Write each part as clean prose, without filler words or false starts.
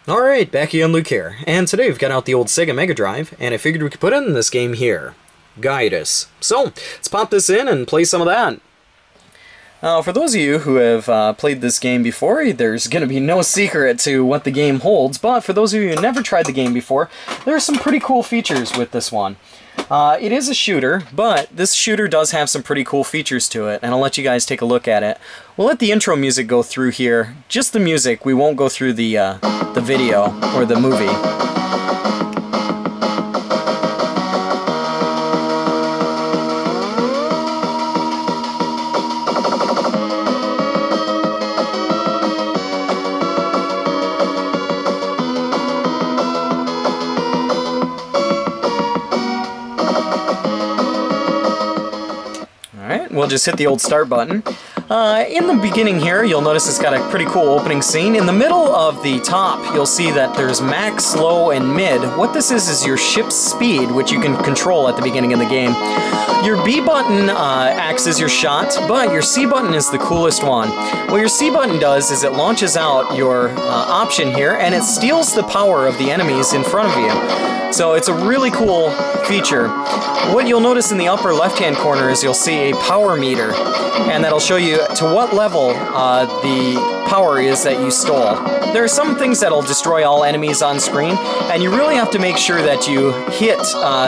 Alright, back again, Luke here, and today we've got out the old Sega Mega Drive, and I figured we could put in this game here, Gaiares. So, let's pop this in and play some of that. For those of you who have played this game before, there's going to be no secret to what the game holds, but for those of you who never tried the game before, there are some pretty cool features with this one. It is a shooter, but this shooter does have some pretty cool features to it, and I'll let you guys take a look at it. We'll let the intro music go through here, just the music. We won't go through the video or the movie. We'll just hit the old start button. In the beginning here, you'll notice it's got a pretty cool opening scene. In the middle of the top, you'll see that there's max, low, and mid. What this is your ship's speed, which you can control at the beginning of the game. Your B button acts as your shot, but your C button is the coolest one. What your C button does is it launches out your option here, and it steals the power of the enemies in front of you. So it's a really cool feature. What you'll notice in the upper left-hand corner is you'll see a power meter, and that'll show you to what level the power is that you stole. There are some things that'll destroy all enemies on screen, and you really have to make sure that you hit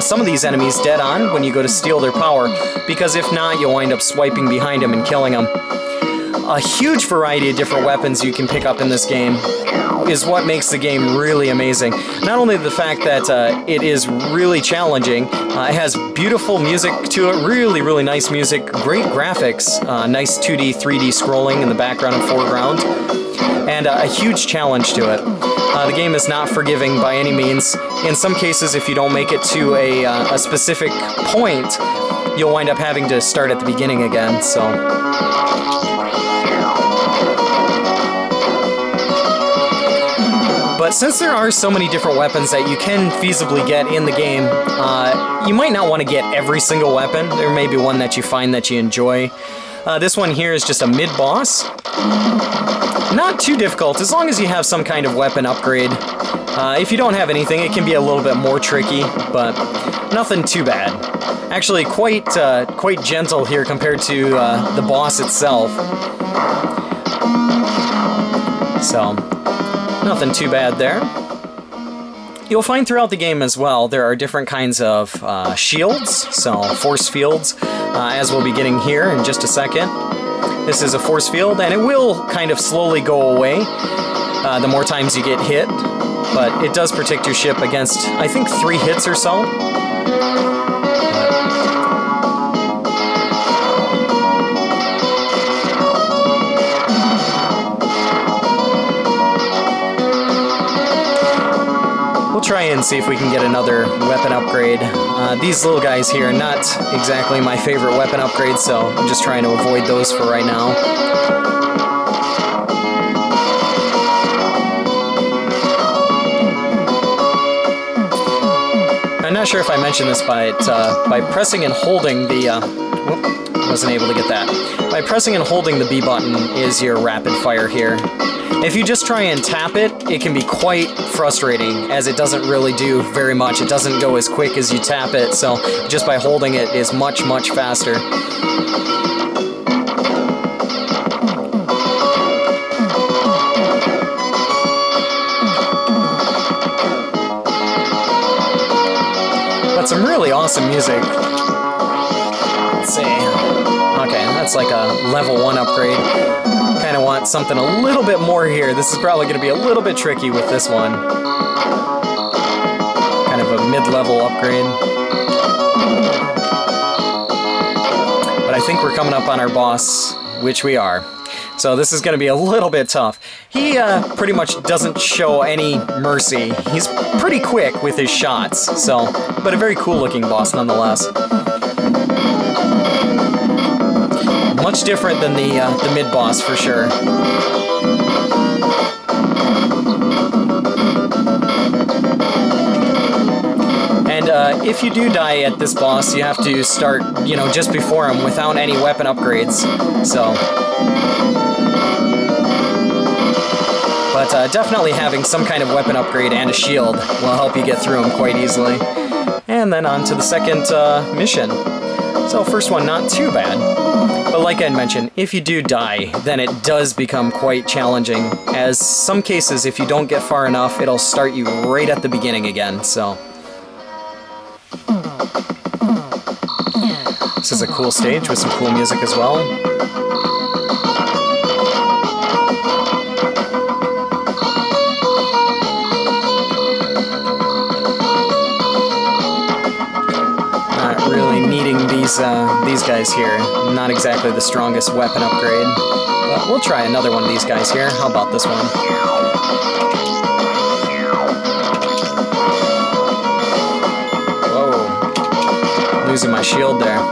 some of these enemies dead on when you go to steal their power, because if not, you'll wind up swiping behind them and killing them. A huge variety of different weapons you can pick up in this game is what makes the game really amazing. Not only the fact that it is really challenging, it has beautiful music to it, really nice music, great graphics, nice 2D, 3D scrolling in the background and foreground, and a huge challenge to it. The game is not forgiving by any means. In some cases, if you don't make it to a specific point, you'll wind up having to start at the beginning again, so... But since there are so many different weapons that you can feasibly get in the game, you might not want to get every single weapon. There may be one that you find that you enjoy. This one here is just a mid-boss. Not too difficult, as long as you have some kind of weapon upgrade. If you don't have anything, it can be a little bit more tricky, but nothing too bad. Actually, quite gentle here compared to the boss itself. So... nothing too bad there. You'll find throughout the game as well there are different kinds of shields, so force fields, as we'll be getting here in just a second. This is a force field, and it will kind of slowly go away the more times you get hit, but it does protect your ship against, I think, 3 hits or so. Try and see if we can get another weapon upgrade. These little guys here are not exactly my favorite weapon upgrades, so I'm just trying to avoid those for right now. I'm not sure if I mentioned this, but by pressing and holding the... whoop, wasn't able to get that. By pressing and holding the B button is your rapid fire here. If you just try and tap it, it can be quite frustrating, as it doesn't really do very much. It doesn't go as quick as you tap it, so just by holding it is much faster. But some really awesome music. Let's see. Okay, that's like a level 1 upgrade. Kind of want something a little bit more here. This is probably going to be a little bit tricky with this one. Kind of a mid-level upgrade. But I think we're coming up on our boss, which we are. So this is going to be a little bit tough. He pretty much doesn't show any mercy. He's pretty quick with his shots, so, but a very cool-looking boss nonetheless. Much different than the mid-boss, for sure. And if you do die at this boss, you have to start, you know, just before him without any weapon upgrades. So... But definitely having some kind of weapon upgrade and a shield will help you get through them quite easily. And then on to the second mission. So first one, not too bad. But like I mentioned, if you do die, then it does become quite challenging. As some cases, if you don't get far enough, it'll start you right at the beginning again, so. This is a cool stage with some cool music as well. Not really needing these guys here. Not exactly the strongest weapon upgrade. But we'll try another one of these guys here. How about this one? Whoa. Losing my shield there.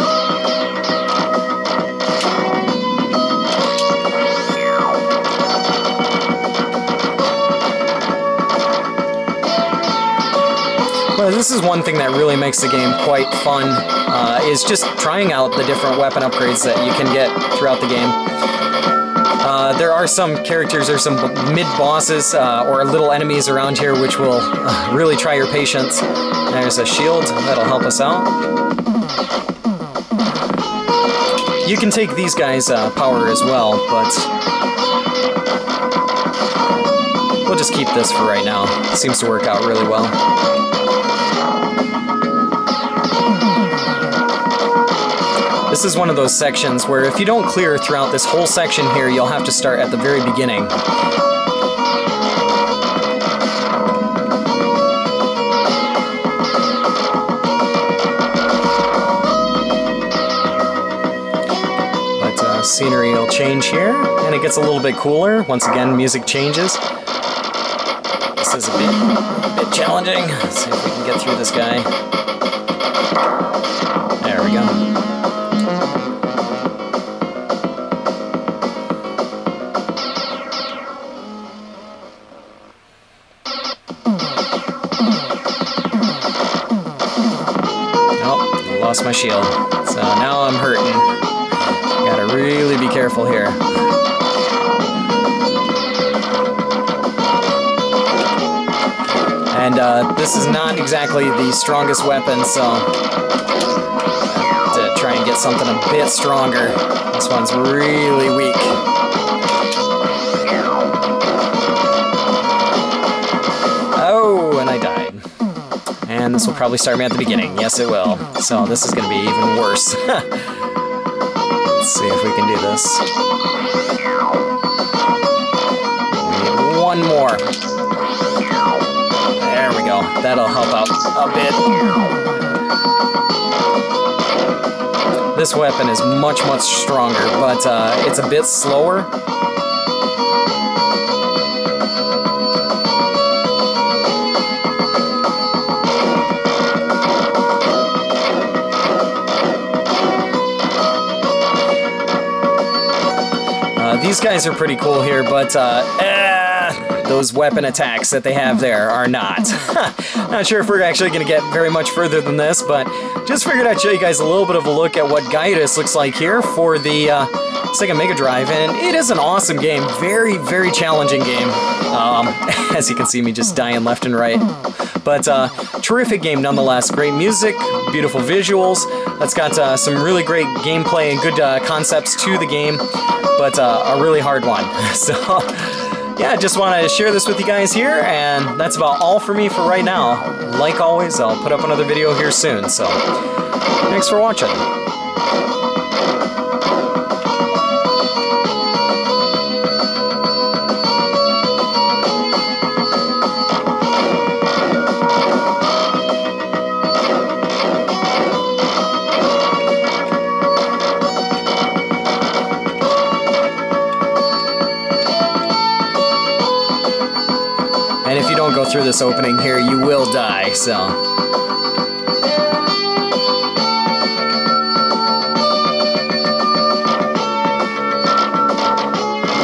Well, this is one thing that really makes the game quite fun, is just trying out the different weapon upgrades that you can get throughout the game. There are some characters or some mid-bosses or little enemies around here which will really try your patience. There's a shield that'll help us out. You can take these guys' power as well, but we'll just keep this for right now. It seems to work out really well. This is one of those sections where if you don't clear throughout this whole section here, you'll have to start at the very beginning. But scenery will change here, and it gets a little bit cooler. Once again, music changes. This is a bit challenging. Let's see if we can get through this guy. There we go. Lost my shield, so now I'm hurting. Gotta really be careful here. And this is not exactly the strongest weapon, so to try and get something a bit stronger. This one's really weak. Oh, and I died. And this will probably start me at the beginning. Yes, it will. So this is going to be even worse. Let's see if we can do this. We need one more. There we go. That'll help out a bit. This weapon is much stronger, but it's a bit slower. These guys are pretty cool here, but those weapon attacks that they have there are not. Not sure if we're actually going to get very much further than this, but just figured I'd show you guys a little bit of a look at what Gaiares looks like here for the Sega Mega Drive, and it is an awesome game. Very challenging game. As you can see me just dying left and right. But terrific game nonetheless. Great music, beautiful visuals. It's got some really great gameplay and good concepts to the game, but a really hard one. So yeah, just wanted to share this with you guys here, and that's about all for me for right now. Like always, I'll put up another video here soon, so thanks for watching. And if you don't go through this opening here, you will die, so.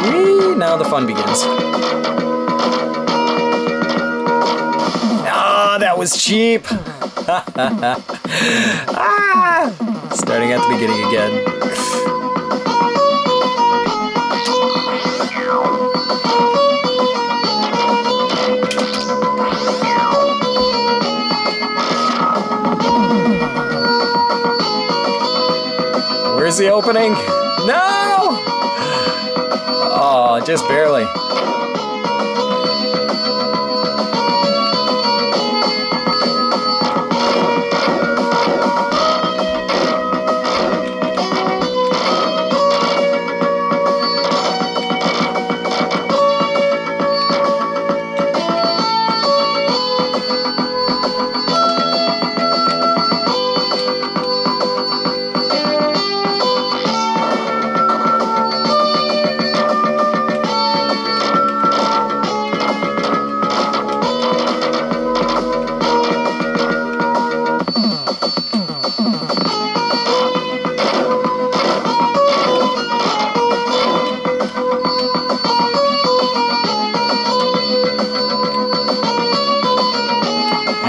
Whee! Now the fun begins. Ah, that was cheap! Ah! Starting at the beginning again. the opening. No! Oh, just barely.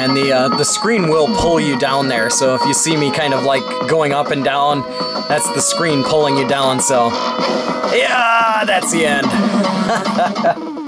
And the screen will pull you down there, so if you see me kind of like going up and down, that's the screen pulling you down, so yeah, that's the end.